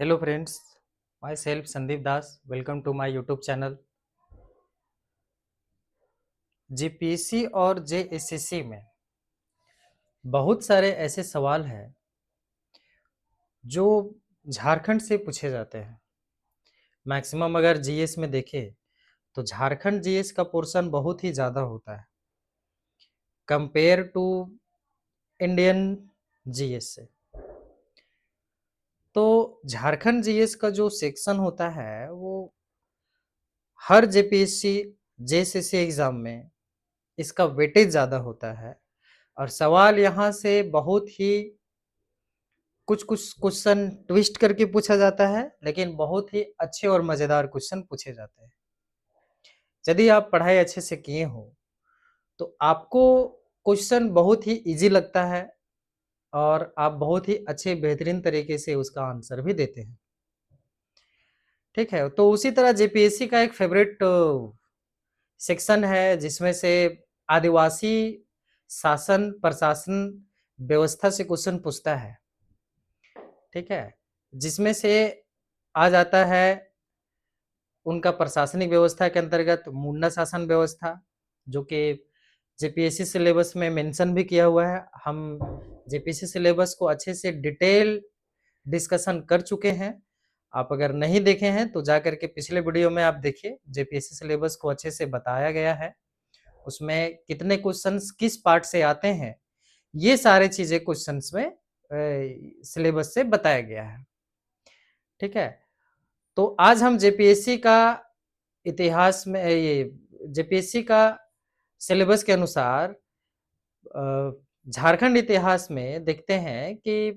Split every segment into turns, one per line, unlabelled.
Hello friends, myself Sandeep Das. Welcome to my YouTube channel. GPSC और JSSC में बहुत सारे ऐसे सवाल हैं जो झारखंड से पूछे जाते हैं। मैक्सिमम अगर जीएस में देखें तो झारखंड जीएस का पोर्शन बहुत ही ज़्यादा होता है कंपेयर टू इंडियन जीएस से। तो झारखंड जीएस का जो सेक्शन होता है वो हर जेपीएससी जेएसएससी एग्ज़ाम में इसका वेटेज ज़्यादा होता है और सवाल यहाँ से बहुत ही कुछ-कुछ क्वेश्चन ट्विस्ट करके पूछा जाता है, लेकिन बहुत ही अच्छे और मज़ेदार क्वेश्चन पूछे जाते हैं। यदि आप पढ़ाई अच्छे से किए हो, तो आपको क्वेश्चन बहुत ही ईज़ी लगता है और आप बहुत ही अच्छे बेहतरीन तरीके से उसका आंसर भी देते हैं। ठीक है? तो उसी तरह जेपीएससी का एक फ़ेवरेट सेक्शन है जिसमें से आदिवासी शासन प्रशासन व्यवस्था से क्वेश्चन पूछता है। ठीक है? जिसमें से आ जाता है उनका प्रशासनिक व्यवस्था के अंतर्गत मुंडा शासन व्यवस्था, जो कि जेपीएससी सिलेबस में मेंशन भी किया हुआ है। हम जेपीएससी सिलेबस को अच्छे से डिटेल डिस्कशन कर चुके हैं। आप अगर नहीं देखे हैं तो जाकर के पिछले वीडियो में आप देखिए, जेपीएससी सिलेबस को अच्छे से बताया गया है। उसमें कितने क्वेश्चंस किस पार्ट से आते हैं, ये सारे चीज़ें क्वेश्चंस में सिलेबस से बताया गया है। ठीक है? तो आज हम जेपीएससी का इतिहास में ये जेपीएससी का सिलेबस के अनुसार झारखंड इतिहास में देखते हैं कि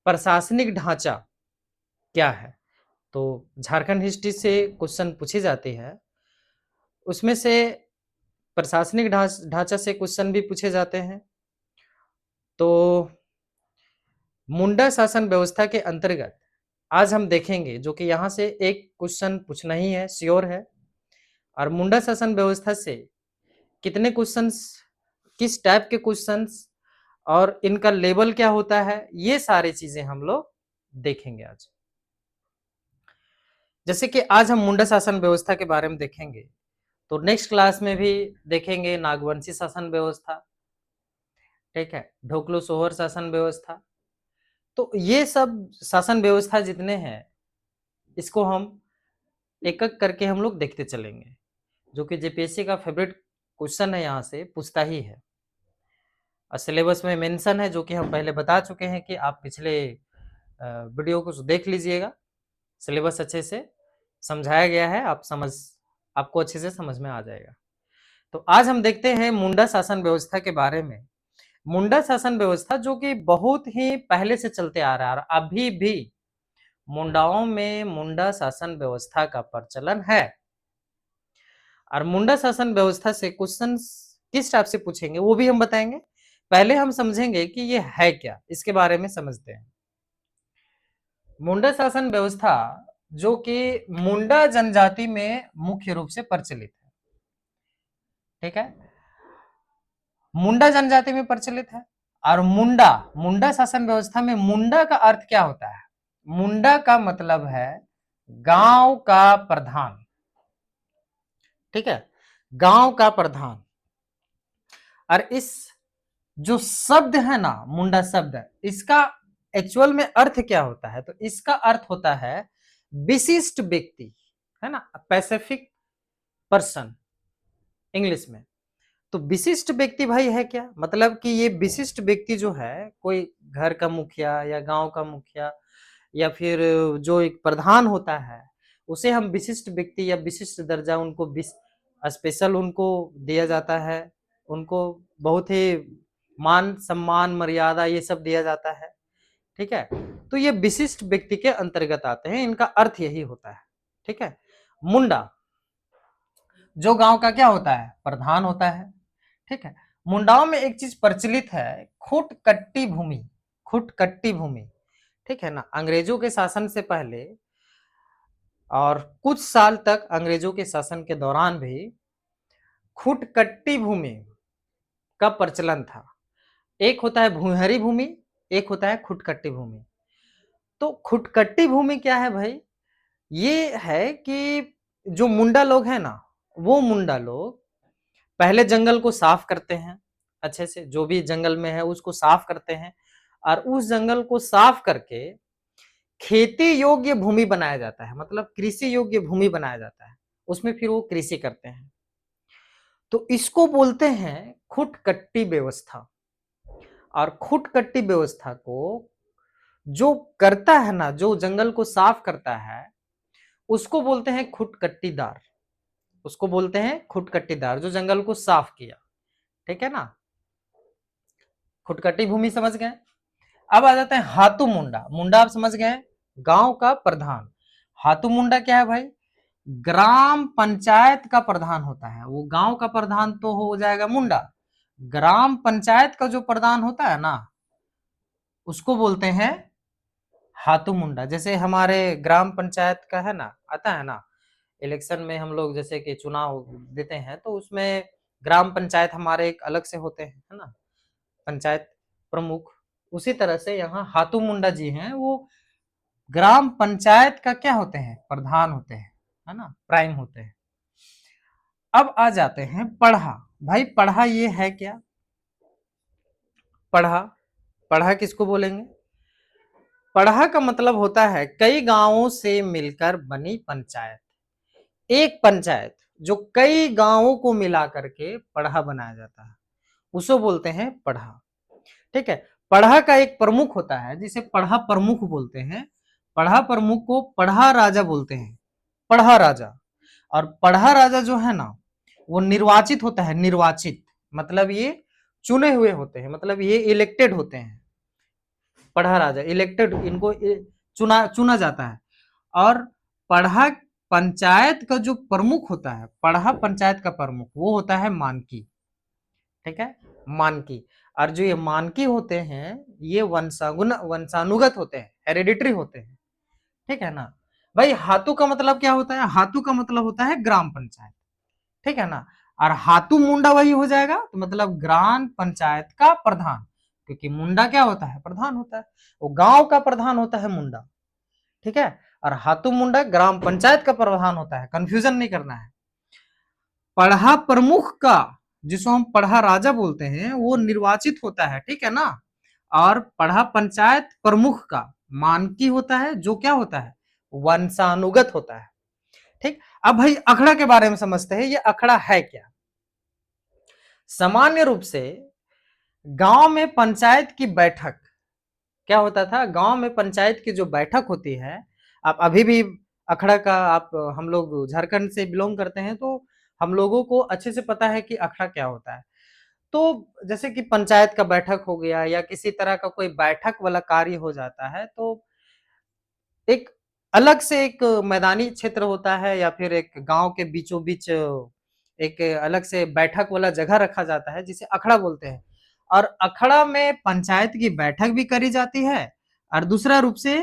प्रशासनिक ढांचा क्या है। तो झारखंड हिस्ट्री से क्वेश्चन पूछी जाती है, उसमें से प्रशासनिक ढांचा से क्वेश्चन भी पूछे जाते हैं। तो मुंडा शासन व्यवस्था के अंतर्गत आज हम देखेंगे, जो कि यहाँ से एक क्वेश्चन पूछना ही है, श्योर है। और मुंडा शासन व्यवस्था से कितने क्वेश्चंस, किस टाइप के क्वेश्चंस और इनका लेवल क्या होता है, ये सारी चीजें हम लोग देखेंगे आज। जैसे कि आज हम मुंडा शासन व्यवस्था के बारे में देखेंगे, तो नेक्स्ट क्लास में भी देखेंगे नागवंशी शासन व्यवस्था, ठीक है, ढोकलो सोहर शासन व्यवस्था। तो ये सब शासन व्यवस्था जितने हैं, इसको हम एक एक करके हम लोग देखते चलेंगे, जो कि जेपीएससी का फेवरेट क्वेश्चन है, यहाँ से पूछता ही है। और सिलेबस में मेंशन है, जो कि हम पहले बता चुके हैं कि आप पिछले वीडियो को देख लीजिएगा। सिलेबस अच्छे से समझाया गया है, आपको अच्छे से समझ में आ जाएगा। तो आज हम देखते हैं मुंडा शासन व्यवस्था के बारे में। मुंडा शासन व्यवस्था जो कि बहुत ही पहले से चलते आ रहा है, अभी भी मुंडाओं में मुंडा शासन व्यवस्था का प्रचलन है। और मुंडा शासन व्यवस्था से क्वेश्चन किस टाइप से पूछेंगे वो भी हम बताएंगे। पहले हम समझेंगे कि ये है क्या, इसके बारे में समझते हैं। मुंडा शासन व्यवस्था जो कि मुंडा जनजाति में मुख्य रूप से प्रचलित है। ठीक है, मुंडा जनजाति में प्रचलित है। और मुंडा मुंडा शासन व्यवस्था में मुंडा का अर्थ क्या होता है? मुंडा का मतलब है गांव का प्रधान। ठीक है, गांव का प्रधान। और इस जो शब्द है ना, मुंडा शब्द, इसका एक्चुअल में अर्थ क्या होता है? तो इसका अर्थ होता है विशिष्ट व्यक्ति, है ना, स्पेसिफिक पर्सन इंग्लिश में। तो विशिष्ट व्यक्ति भाई है क्या? मतलब कि ये विशिष्ट व्यक्ति जो है, कोई घर का मुखिया या गांव का मुखिया या फिर जो एक प्रधान होता है, उसे हम विशिष्ट व्यक्ति या विशिष्ट दर्जा उनको स्पेशल उनको दिया जाता है। उनको बहुत ही मान सम्मान मर्यादा ये सब दिया जाता है। ठीक है, तो ये विशिष्ट व्यक्ति के अंतर्गत आते हैं, इनका अर्थ यही होता है। ठीक है, मुंडा जो गांव का क्या होता है? प्रधान होता है। ठीक है, मुंडाओं में एक चीज प्रचलित है, खुट कट्टी भूमि। खुट कट्टी भूमि, ठीक है ना, अंग्रेजों के शासन से पहले और कुछ साल तक अंग्रेजों के शासन के दौरान भी खुट कट्टी भूमि का प्रचलन था। एक होता है भूहरी भूमि, एक होता है खुटकट्टी भूमि। तो खुटकट्टी भूमि क्या है भाई? ये है कि जो मुंडा लोग हैं ना, वो मुंडा लोग पहले जंगल को साफ करते हैं, अच्छे से जो भी जंगल में है उसको साफ करते हैं और उस जंगल को साफ करके खेती योग्य भूमि बनाया जाता है, मतलब कृषि योग्य भूमि बनाया जाता है। उसमें फिर वो कृषि करते हैं। तो इसको बोलते हैं खुटकट्टी व्यवस्था। और खुटकट्टी व्यवस्था को जो करता है ना, जो जंगल को साफ करता है, उसको बोलते हैं खुटकट्टीदार। उसको बोलते हैं खुटकट्टीदार, जो जंगल को साफ किया। ठीक है ना? खुटकट्टी भूमि समझ गए। अब आ जाते हैं हातू मुंडा। मुंडा आप समझ गए, गांव का प्रधान। हातू मुंडा क्या है भाई? ग्राम पंचायत का प्रधान होता है। वो गांव का प्रधान तो हो जाएगा मुंडा, ग्राम पंचायत का जो प्रधान होता है ना, उसको बोलते हैं हातू मुंडा। जैसे हमारे ग्राम पंचायत का है ना, आता है ना, इलेक्शन में हम लोग जैसे कि चुनाव देते हैं तो उसमें ग्राम पंचायत हमारे एक अलग से होते हैं, है ना, पंचायत प्रमुख। उसी तरह से यहाँ हातू मुंडा जी हैं, वो ग्राम पंचायत का क्या होते हैं? प्रधान होते हैं, है ना, प्राइम होते हैं। अब आ जाते हैं पढ़ा। भाई पढ़ा ये है क्या? पढ़ा, पढ़ा किसको बोलेंगे? पढ़ा का मतलब होता है कई गांवों से मिलकर बनी पंचायत। एक पंचायत जो कई गांवों को मिला करके पढ़ा बनाया जाता है, उसको बोलते हैं पढ़ा। ठीक है। पढ़ा का एक प्रमुख होता है जिसे पढ़ा प्रमुख बोलते हैं। पढ़ा प्रमुख को पढ़ा राजा बोलते हैं, पढ़ा राजा। और पढ़ा राजा जो है ना, वो निर्वाचित होता है। निर्वाचित मतलब ये चुने हुए होते हैं, मतलब ये इलेक्टेड होते हैं। पढ़ा राजा इलेक्टेड, इनको चुना चुना जाता है। और पढ़ा पंचायत का जो प्रमुख होता है, पढ़ा पंचायत का प्रमुख, वो होता है मानकी। ठीक है, मानकी। और जो ये मानकी होते हैं, ये वंशानुगत होते हैं, हेरिडिटरी होते हैं। ठीक है ना भाई। हाथू का मतलब क्या होता है? हाथू का मतलब होता है ग्राम पंचायत। ठीक है ना। और हाथू मुंडा वही हो जाएगा, तो मतलब ग्राम पंचायत का प्रधान। क्योंकि मुंडा क्या होता है? प्रधान होता है। वो गांव का प्रधान होता है मुंडा। ठीक है। और हाथू मुंडा ग्राम पंचायत का प्रधान होता है, कंफ्यूजन नहीं करना है। पढ़ा प्रमुख का, जिसको हम पढ़ा राजा बोलते हैं, वो निर्वाचित होता है। ठीक है ना। और पढ़ा पंचायत प्रमुख का मानकी होता है, जो क्या होता है? वंशानुगत होता है। ठीक। अब भाई अखड़ा के बारे में समझते हैं, ये अखड़ा है क्या? सामान्य रूप से गांव में पंचायत की बैठक क्या होता था? गांव में पंचायत की जो बैठक होती है, आप अभी भी अखड़ा का, आप हम लोग झारखंड से बिलोंग करते हैं तो हम लोगों को अच्छे से पता है कि अखड़ा क्या होता है। तो जैसे कि पंचायत का बैठक हो गया या किसी तरह का कोई बैठक वाला कार्य हो जाता है, तो एक अलग से एक मैदानी क्षेत्र होता है या फिर एक गांव के बीचों बीच एक अलग से बैठक वाला जगह रखा जाता है, जिसे अखड़ा बोलते हैं। और अखड़ा में पंचायत की बैठक भी करी जाती है, और दूसरा रूप से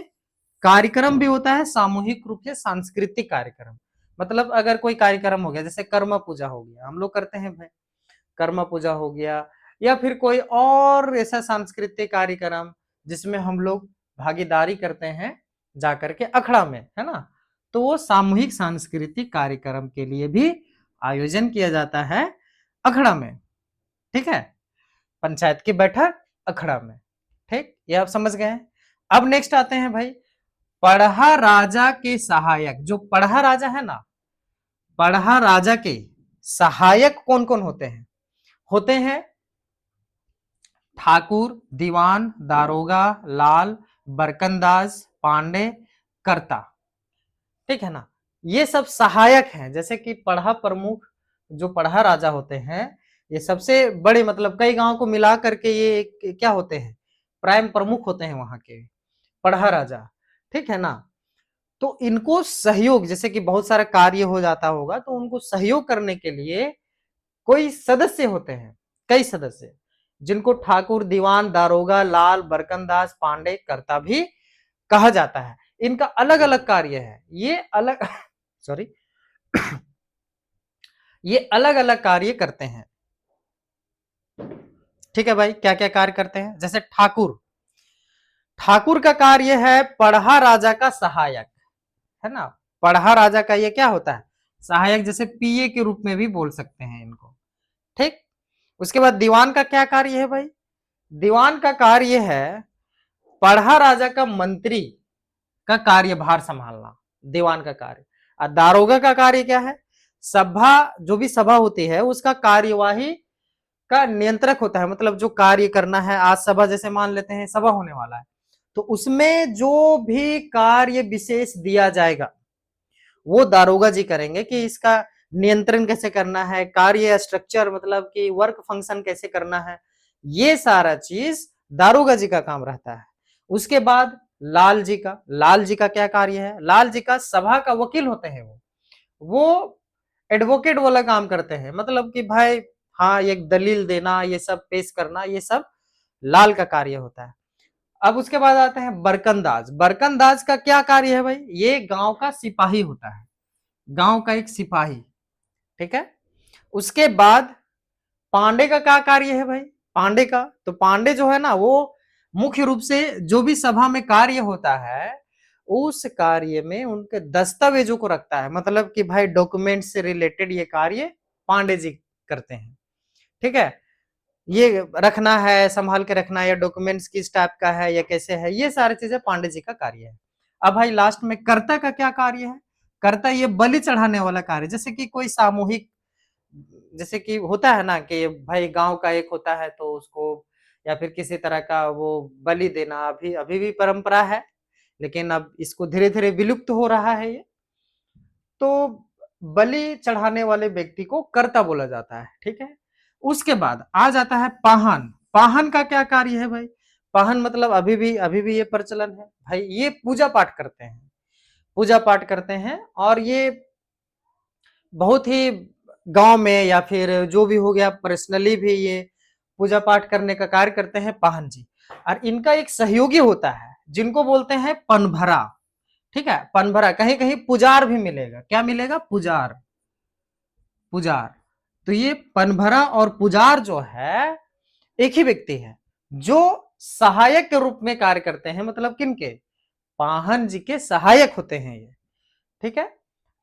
कार्यक्रम भी होता है, सामूहिक रूप से सांस्कृतिक कार्यक्रम। मतलब अगर कोई कार्यक्रम हो गया, जैसे कर्म पूजा हो गया, हम लोग करते हैं भाई, कर्म पूजा हो गया, या फिर कोई और ऐसा सांस्कृतिक कार्यक्रम जिसमें हम लोग भागीदारी करते हैं जाकर के अखड़ा में, है ना, तो वो सामूहिक सांस्कृतिक कार्यक्रम के लिए भी आयोजन किया जाता है अखड़ा में। ठीक है। पंचायत की बैठक अखड़ा में। ठीक, ये आप समझ गए हैं। अब नेक्स्ट आते हैं भाई, पढ़ा राजा के सहायक। जो पढ़ा राजा है ना, पढ़ा राजा के सहायक कौन कौन होते हैं? होते हैं ठाकुर, दीवान, दारोगा, लाल, बरकंदाज, पांडे, कर्ता। ठीक है ना। ये सब सहायक हैं। जैसे कि पढ़ा प्रमुख, जो पढ़ा राजा होते हैं, ये सबसे बड़े, मतलब कई गांव को मिला करके ये क्या होते हैं? प्राइम प्रमुख होते हैं वहां के, पढ़ा राजा। ठीक है ना। तो इनको सहयोग, जैसे कि बहुत सारा कार्य हो जाता होगा, तो उनको सहयोग करने के लिए कोई सदस्य होते हैं, कई सदस्य, जिनको ठाकुर, दीवान, दारोगा, लाल, बरकंदाज, पांडे, कर्ता भी कहा जाता है। इनका अलग अलग कार्य है, ये अलग सॉरी ये अलग अलग कार्य करते हैं। ठीक है भाई, क्या क्या कार्य करते हैं? जैसे ठाकुर, ठाकुर का कार्य है पढ़ा राजा का सहायक, है ना। पढ़ा राजा का ये क्या होता है, सहायक, जैसे पीए के रूप में भी बोल सकते हैं इनको, ठीक। उसके बाद दीवान का क्या कार्य है भाई, दीवान का कार्य है पढ़ा राजा का मंत्री का कार्यभार संभालना, दीवान का कार्य। और दारोगा का कार्य क्या है, सभा, जो भी सभा होती है उसका कार्यवाही का नियंत्रक होता है, मतलब जो कार्य करना है, आज सभा जैसे मान लेते हैं सभा होने वाला है, तो उसमें जो भी कार्य विशेष दिया जाएगा वो दारोगा जी करेंगे कि इसका नियंत्रण कैसे करना है, कार्य स्ट्रक्चर मतलब कि वर्क फंक्शन कैसे करना है, ये सारा चीज दारोगा जी का काम रहता है। उसके बाद लाल जी का क्या कार्य है, लाल जी का सभा का वकील होते हैं, वो एडवोकेट वाला काम करते हैं, मतलब कि भाई हाँ एक दलील देना, ये सब पेश करना, ये सब लाल का कार्य होता है। अब उसके बाद आते हैं बरकंदाज। बरकंदाज का क्या कार्य है भाई, ये गांव का सिपाही होता है, गांव का एक सिपाही, ठीक है। उसके बाद पांडे का क्या कार्य है भाई, पांडे का, तो पांडे जो है ना वो मुख्य रूप से जो भी सभा में कार्य होता है उस कार्य में उनके दस्तावेजों को रखता है, मतलब कि भाई डॉक्यूमेंट से रिलेटेड ये कार्य पांडे जी करते हैं, ठीक है। ये रखना है, संभाल के रखना है, या डॉक्यूमेंट्स किस टाइप का है या कैसे है, ये सारी चीजें पांडे जी का कार्य है। अब भाई लास्ट में कर्ता का क्या कार्य है, कर्ता ये बलि चढ़ाने वाला कार्य, जैसे कि कोई सामूहिक, जैसे कि होता है ना कि भाई गांव का एक होता है तो उसको या फिर किसी तरह का वो बलि देना, अभी अभी भी परंपरा है, लेकिन अब इसको धीरे धीरे विलुप्त हो रहा है ये, तो बलि चढ़ाने वाले व्यक्ति को कर्ता बोला जाता है, ठीक है। उसके बाद आ जाता है पाहन। पाहन का क्या कार्य है भाई, पाहन मतलब अभी भी ये प्रचलन है भाई, ये पूजा पाठ करते हैं, पूजा पाठ करते हैं, और ये बहुत ही गांव में या फिर जो भी हो गया पर्सनली भी ये पूजा पाठ करने का कार्य करते हैं पाहन जी। और इनका एक सहयोगी होता है जिनको बोलते हैं पनभरा, ठीक है। पनभरा, कहीं कहीं पुजार भी मिलेगा, क्या मिलेगा, पुजार, पुजार। तो ये पनभरा और पुजार जो है एक ही व्यक्ति है, जो सहायक के रूप में कार्य करते हैं, मतलब किनके, पाहन जी के सहायक होते हैं ये, ठीक है।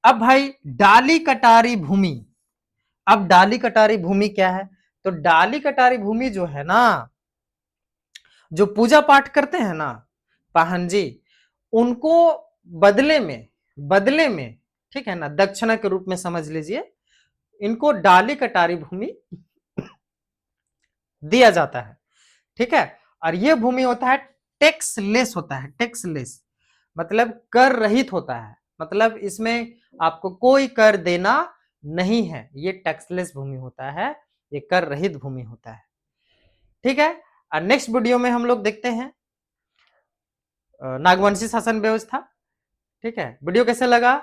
अब भाई डाली कटारी भूमि। अब डाली कटारी भूमि क्या है, तो डाली कटारी भूमि जो है ना, जो पूजा पाठ करते हैं ना पाहन जी, उनको बदले में ठीक है ना, दक्षिणा के रूप में समझ लीजिए, इनको डाली कटारी भूमि दिया जाता है, ठीक है। और यह भूमि होता है टैक्स लेस, होता है टैक्स लेस, मतलब कर रहित होता है, मतलब इसमें आपको कोई कर देना नहीं है, ये टैक्सलेस भूमि होता है, ये कर रहित भूमि होता है, ठीक है। और नेक्स्ट वीडियो में हम लोग देखते हैं नागवंशी शासन व्यवस्था, ठीक है। वीडियो कैसे लगा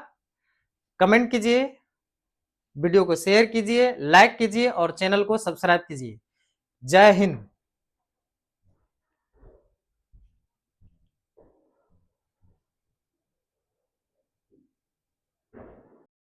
कमेंट कीजिए, वीडियो को शेयर कीजिए, लाइक कीजिए और चैनल को सब्सक्राइब कीजिए। जय हिंद।